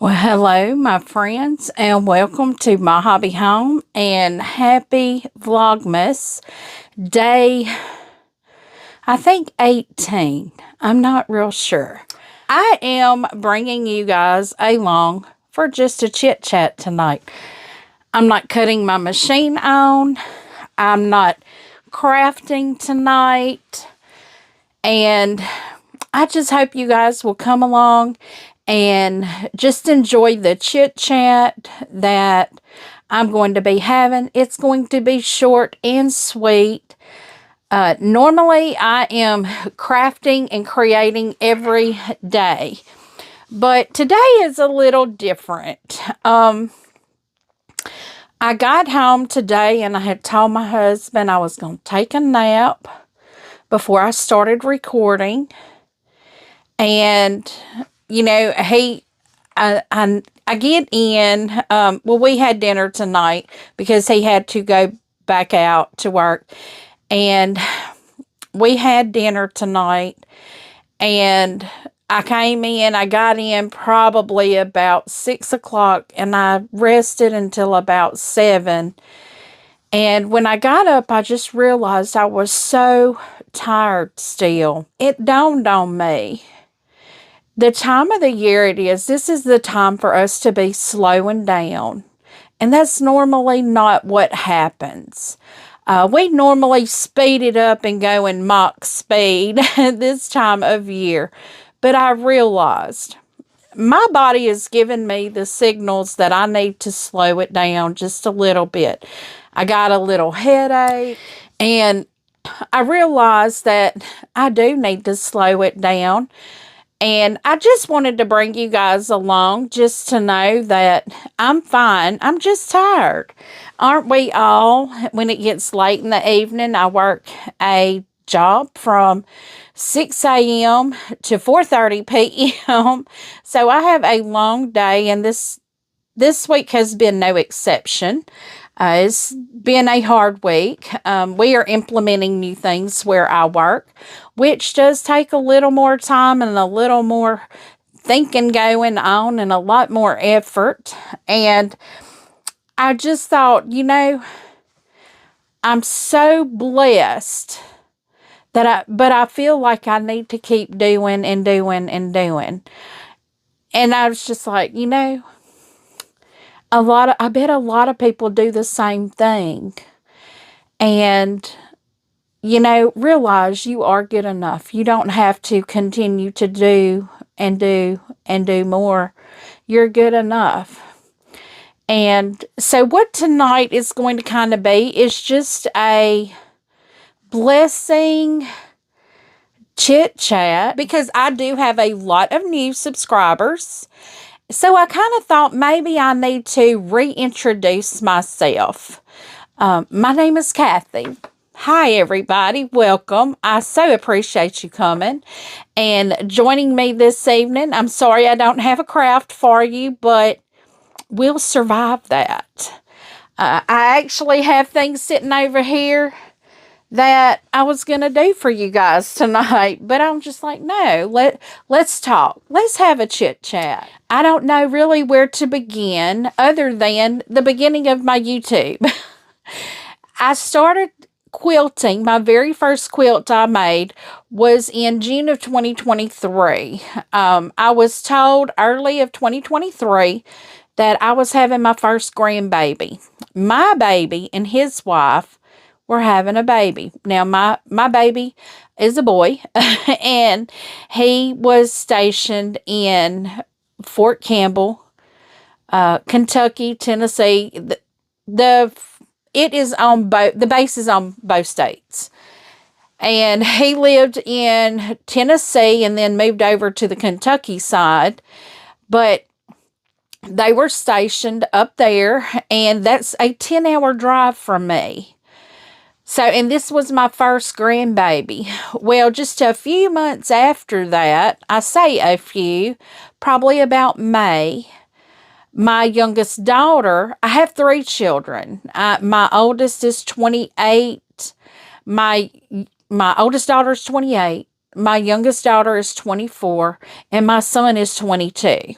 Well, hello, my friends, and welcome to my hobby home and happy Vlogmas day, I think 18. I'm not real sure. I am bringing you guys along for just a chit chat tonight. I'm not cutting my machine on. I'm not crafting tonight. And I just hope you guys will come along and just enjoy the chit chat that I'm going to be having. It's going to be short and sweet. Normally, I am crafting and creating every day, but today is a little different. I got home today and I had told my husband I was going to take a nap before I started recording. And, you know, I get in, well, we had dinner tonight because he had to go back out to work. And we had dinner tonight, and I came in, I got in probably about 6 o'clock, and I rested until about 7. And when I got up, I just realized I was so tired still. It dawned on me. The time of the year it is, this is the time for us to be slowing down. And that's normally not what happens. We normally speed it up and go in Mach speed this time of year. But I realized my body is giving me the signals that I need to slow it down just a little bit. I got a little headache, and I realized that I do need to slow it down. And I just wanted to bring you guys along just to know that I'm fine. I'm just tired. Aren't we all? When it gets late in the evening, I work a job from 6 a.m. to 4:30 p.m. So I have a long day, and this week has been no exception. It's been a hard week. We are implementing new things where I work, which does take a little more time and a little more thinking going on and a lot more effort. And I just thought, you know, I'm so blessed but I feel like I need to keep doing and doing and doing. And I was just like, you know, I bet a lot of people do the same thing. And, you know, realize you are good enough. You don't have to continue to do and do and do more. You're good enough. And so what tonight is going to kind of be is just a blessing chit chat, because I do have a lot of new subscribers. So I kind of thought maybe I need to reintroduce myself. My name is Cathy. Hi, everybody. Welcome. I so appreciate you coming and joining me this evening. I'm sorry I don't have a craft for you, but we'll survive that. I actually have things sitting over here that I was going to do for you guys tonight, but I'm just like, no, let's talk. Let's have a chit chat. I don't know really where to begin other than the beginning of my YouTube. I started quilting. My very first quilt I made was in June of 2023. I was told early of 2023 that I was having my first grandbaby. My baby and his wife were having a baby. Now, my baby is a boy, and he was stationed in Fort Campbell, Kentucky, Tennessee. It is on both, the base is on both states. And he lived in Tennessee and then moved over to the Kentucky side. But they were stationed up there, and that's a 10-hour drive from me. So, and this was my first grandbaby. Well, just a few months after that, I say a few, probably about May, my youngest daughter, I have 3 children. My oldest is 28. My oldest daughter is 28. My youngest daughter is 24. And my son is 22.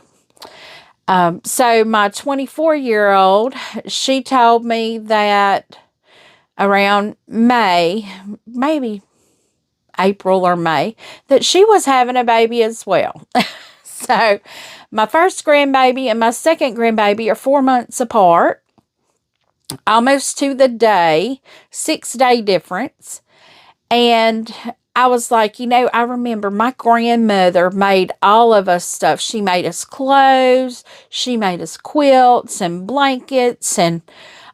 So my 24-year-old, she told me that around May, maybe April or May, that she was having a baby as well. So my first grandbaby and my second grandbaby are 4 months apart, almost to the day, 6-day difference. And I was like, I remember my grandmother made all of us stuff. She made us clothes. She made us quilts and blankets and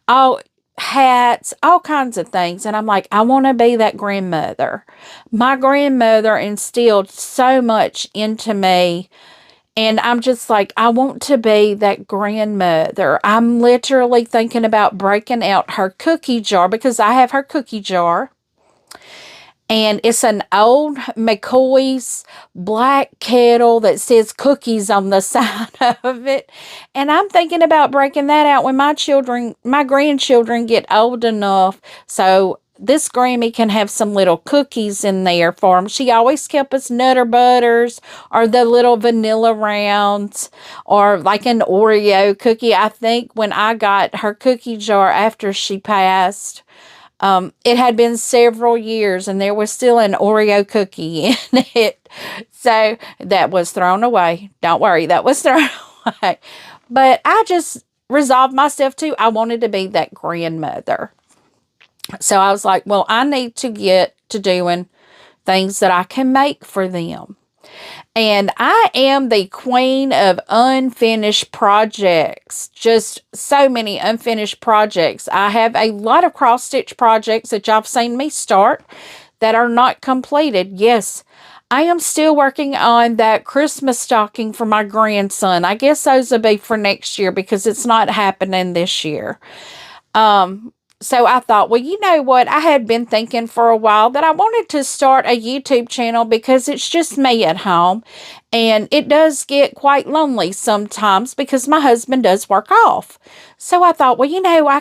all hats, all kinds of things. And I'm like, I want to be that grandmother. My grandmother instilled so much into me. And I'm just like, I want to be that grandmother. I'm literally thinking about breaking out her cookie jar because I have her cookie jar. And it's an old McCoy's black kettle that says cookies on the side of it. And I'm thinking about breaking that out when my grandchildren get old enough. So this Grammy can have some little cookies in there for them. She always kept us Nutter Butters or the little vanilla rounds or like an Oreo cookie. I think when I got her cookie jar after she passed, it had been several years and there was still an Oreo cookie in it. So that was thrown away. Don't worry, that was thrown away. But I just resolved myself I wanted to be that grandmother. So I was like, well, I need to get to doing things that I can make for them. And I am the queen of unfinished projects. Just so many unfinished projects. I have a lot of cross-stitch projects that y'all have seen me start that are not completed. Yes, I am still working on that Christmas stocking for my grandson. I guess those will be for next year because it's not happening this year. So I thought, well, you know what? I had been thinking for a while that I wanted to start a YouTube channel because it's just me at home. And it does get quite lonely sometimes because my husband does work off. So I thought, well, I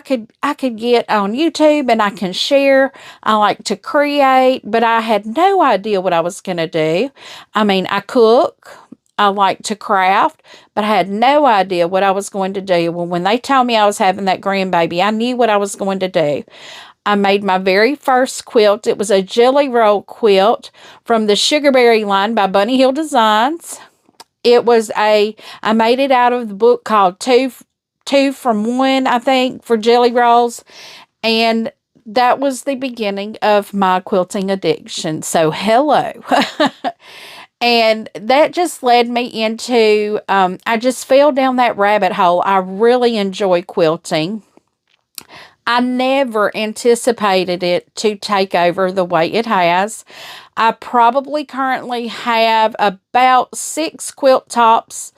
could get on YouTube and I can share. I like to create, but I had no idea what I was going to do. I mean, I cook. I like to craft, but I had no idea what I was going to do. Well, when they told me I was having that grandbaby, I knew what I was going to do. I made my very first quilt. It was a jelly roll quilt from the Sugarberry line by Bunny Hill Designs. I made it out of the book called Two from One, I think, for jelly rolls. And that was the beginning of my quilting addiction. So hello. And that just led me into, I just fell down that rabbit hole. I really enjoy quilting. I never anticipated it to take over the way it has. I probably currently have about 6 quilt tops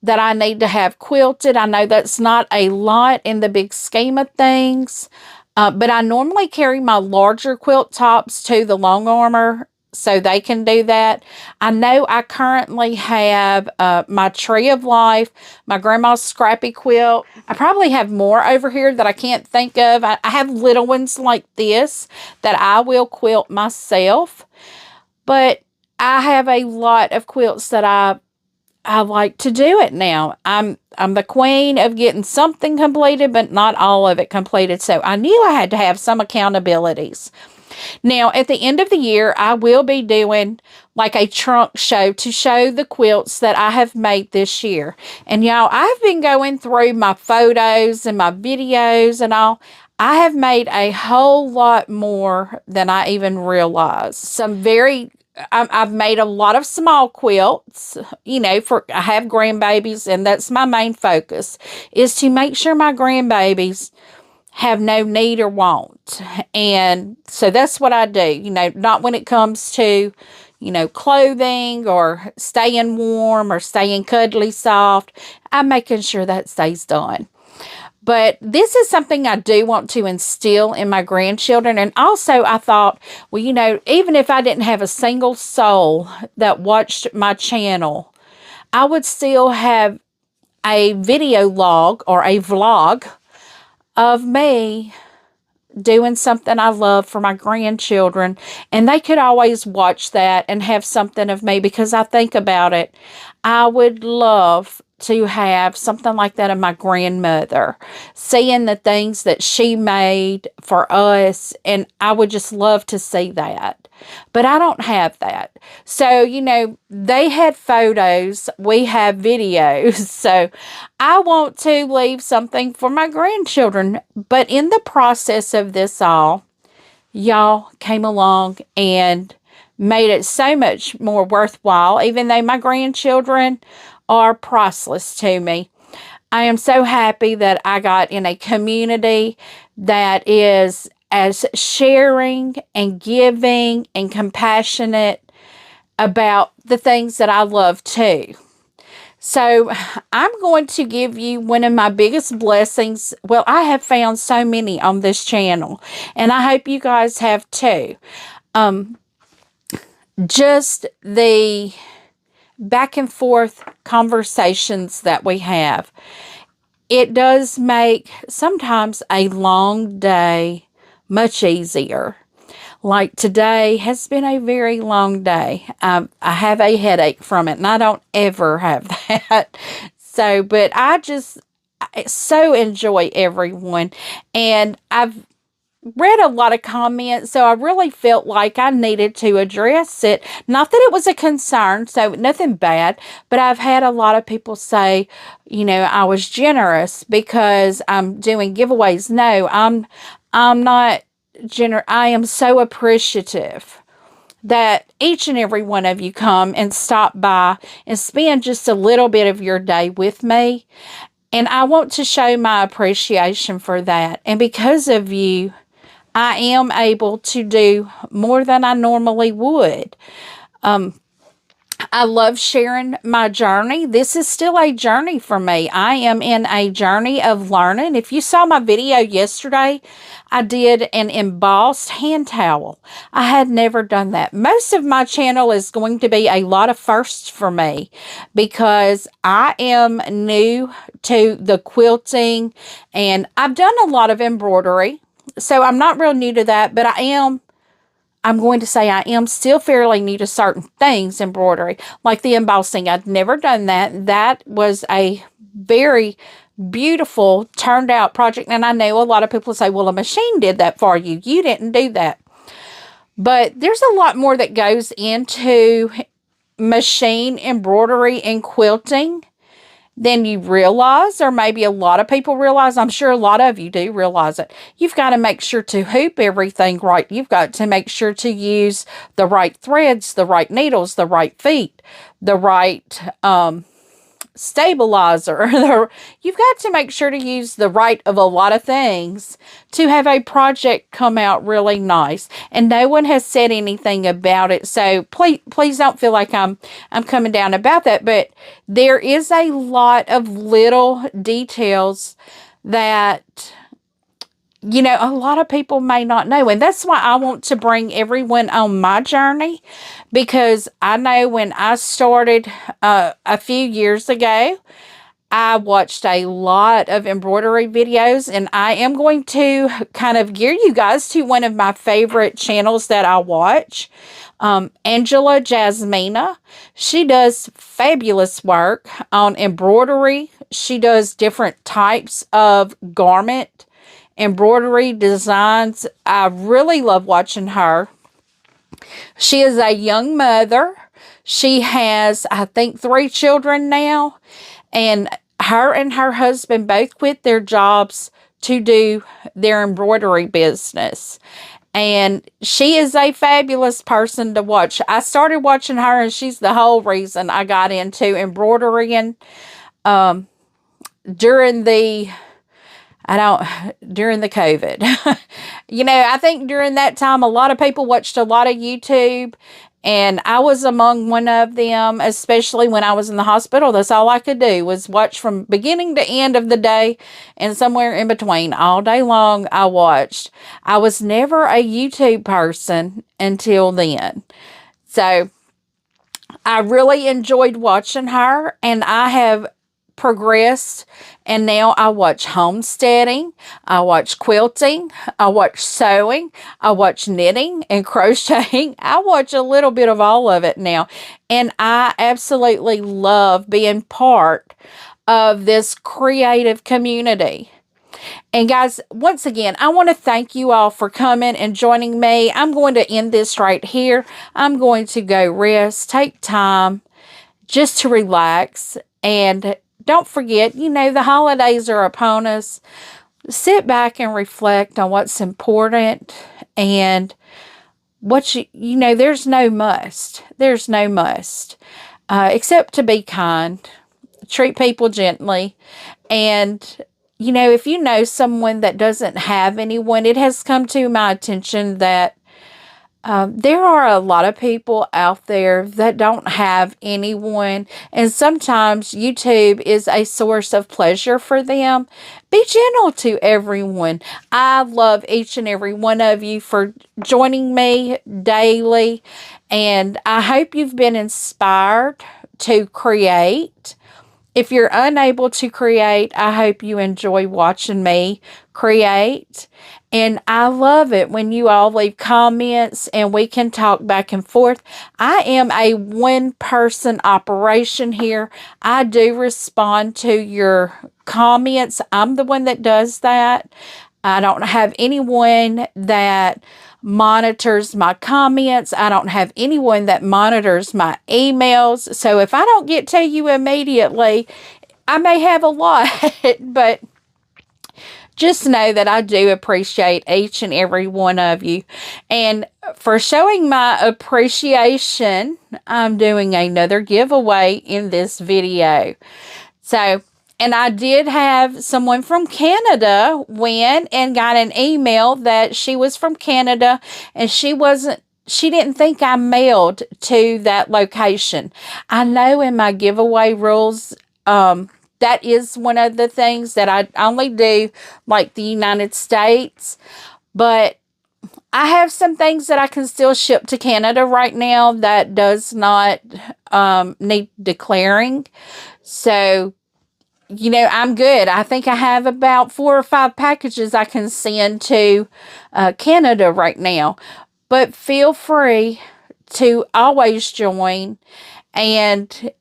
that I need to have quilted. I know that's not a lot in the big scheme of things, but I normally carry my larger quilt tops to the long armor so they can do that. I know I currently have my Tree of Life, my grandma's scrappy quilt. I probably have more over here that I can't think of. I have little ones like this that I will quilt myself, but I have a lot of quilts that I like to do it now. I'm the queen of getting something completed, but not all of it completed. So I knew I had to have some accountabilities. Now, at the end of the year, I will be doing like a trunk show to show the quilts that I have made this year. And y'all, I've been going through my photos and my videos and all. I have made a whole lot more than I even realized. I've made a lot of small quilts, I have grandbabies, and that's my main focus, is to make sure my grandbabies have no need or want. And so that's what I do, not when it comes to, clothing or staying warm or staying cuddly soft. I'm making sure that stays done. But this is something I do want to instill in my grandchildren. And also I thought, well, even if I didn't have a single soul that watched my channel, I would still have a video log or a vlog of me doing something I love for my grandchildren, and they could always watch that and have something of me, because I think about it, I would love to have something like that of my grandmother, seeing the things that she made for us, and I would just love to see that. But I don't have that. So, they had photos, we have videos. So I want to leave something for my grandchildren. But in the process of this all, y'all came along and made it so much more worthwhile, even though my grandchildren are priceless to me. I am so happy that I got in a community that is as sharing and giving and compassionate about the things that I love too. So I'm going to give you one of my biggest blessings. Well, I have found so many on this channel, and I hope you guys have too. Just the back and forth conversations that we have. It does make sometimes a long day much easier. Like today has been a very long day. I have a headache from it, and I don't ever have that. So, but I so enjoy everyone. And I've read a lot of comments, so I really felt like I needed to address it. Not that it was a concern, so nothing bad, but I've had a lot of people say, I was generous because I'm doing giveaways. No, I'm not generous. I am so appreciative that each and every one of you come and stop by and spend just a little bit of your day with me. And I want to show my appreciation for that. And because of you, I am able to do more than I normally would. I love sharing my journey. This is still a journey for me. I am in a journey of learning. If you saw my video yesterday, I did an embossed hand towel. I had never done that. Most of my channel is going to be a lot of firsts for me because I am new to the quilting, and I've done a lot of embroidery. So I'm not real new to that, but I'm going to say I am still fairly new to certain things, embroidery, like the embossing. I'd never done that. That was a very beautiful, turned out project. And I know a lot of people say, well, a machine did that for you. You didn't do that. But there's a lot more that goes into machine embroidery and quilting than you realize, or maybe a lot of people realize. I'm sure a lot of you do realize it. You've got to make sure to hoop everything right. You've got to make sure to use the right threads, the right needles, the right feet, the right stabilizer. You've got to make sure to use the right of a lot of things to have a project come out really nice. And no one has said anything about it, so please don't feel like I'm coming down about that. But there is a lot of little details that a lot of people may not know. And that's why I want to bring everyone on my journey, because I know when I started a few years ago, I watched a lot of embroidery videos, and I am going to kind of gear you guys to one of my favorite channels that I watch. Angela Jasmina. She does fabulous work on embroidery. She does different types of garment embroidery designs. I really love watching her. She is a young mother. She has, I think, 3 children now. And her husband both quit their jobs to do their embroidery business. And she is a fabulous person to watch. I started watching her, and she's the whole reason I got into embroidery during the COVID. I think during that time, a lot of people watched a lot of YouTube, and I was among one of them, especially when I was in the hospital. That's all I could do was watch from beginning to end of the day, and somewhere in between. All day long, I watched. I was never a YouTube person until then. So I really enjoyed watching her, and I have progressed, and now I watch homesteading, I watch quilting, I watch sewing, I watch knitting and crocheting. I watch a little bit of all of it now, and I absolutely love being part of this creative community. And guys, once again, I want to thank you all for coming and joining me. I'm going to end this right here. I'm going to go rest, take time just to relax. And don't forget, the holidays are upon us. Sit back and reflect on what's important and what there's no must. There's no must, except to be kind, treat people gently. And, if you know someone that doesn't have anyone, it has come to my attention that there are a lot of people out there that don't have anyone, and sometimes YouTube is a source of pleasure for them. Be gentle to everyone. I love each and every one of you for joining me daily, and I hope you've been inspired to create. If you're unable to create, I hope you enjoy watching me create. And I love it when you all leave comments and we can talk back and forth. I am a one-person operation here. I do respond to your comments. I'm the one that does that. I don't have anyone that monitors my comments. I don't have anyone that monitors my emails. So if I don't get to you immediately, I may have a lot, but just know that I do appreciate each and every one of you. And for showing my appreciation, I'm doing another giveaway in this video. So, and I did have someone from Canada win and got an email that she was from Canada and she didn't think I mailed to that location. I know in my giveaway rules, that is one of the things that I only do like the United States, but I have some things that I can still ship to Canada right now that does not need declaring. So, I'm good. I think I have about 4 or 5 packages I can send to Canada right now. But feel free to always join. And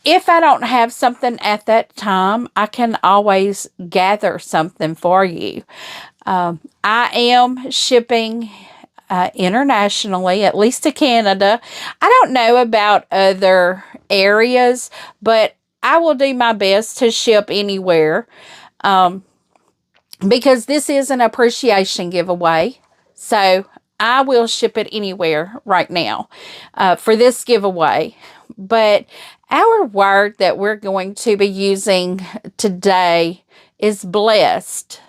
if I don't have something at that time, I can always gather something for you. I am shipping internationally, at least to Canada. I don't know about other areas, but I will do my best to ship anywhere because this is an appreciation giveaway. So I will ship it anywhere right now for this giveaway. But our word that we're going to be using today is blessed.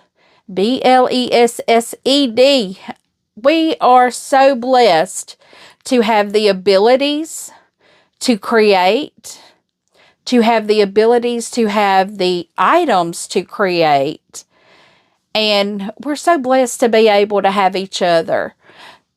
B-L-E-S-S-E-D. We are so blessed to have the abilities to create, to have the abilities to have the items to create. And we're so blessed to be able to have each other.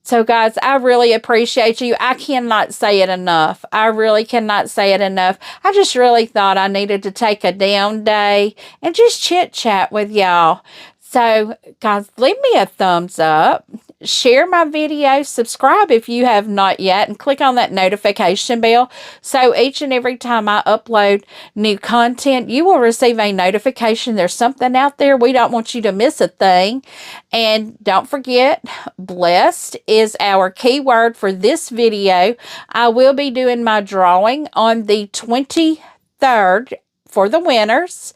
So guys, I really appreciate you. I cannot say it enough. I really cannot say it enough. I just really thought I needed to take a down day and just chit chat with y'all. So guys, leave me a thumbs up. Share my video, subscribe if you have not yet, and click on that notification bell so each and every time I upload new content, you will receive a notification. There's something out there. We don't want you to miss a thing. And don't forget, blessed is our keyword for this video. I will be doing my drawing on the 23rd for the winners,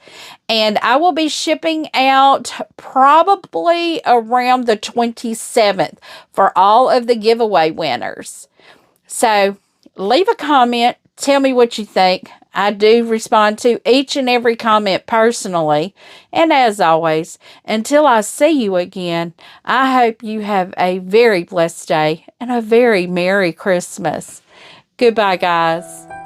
and I will be shipping out probably around the 27th for all of the giveaway winners. So leave a comment, tell me what you think. I do respond to each and every comment personally, and as always, until I see you again, I hope you have a very blessed day and a very Merry Christmas. Goodbye, guys.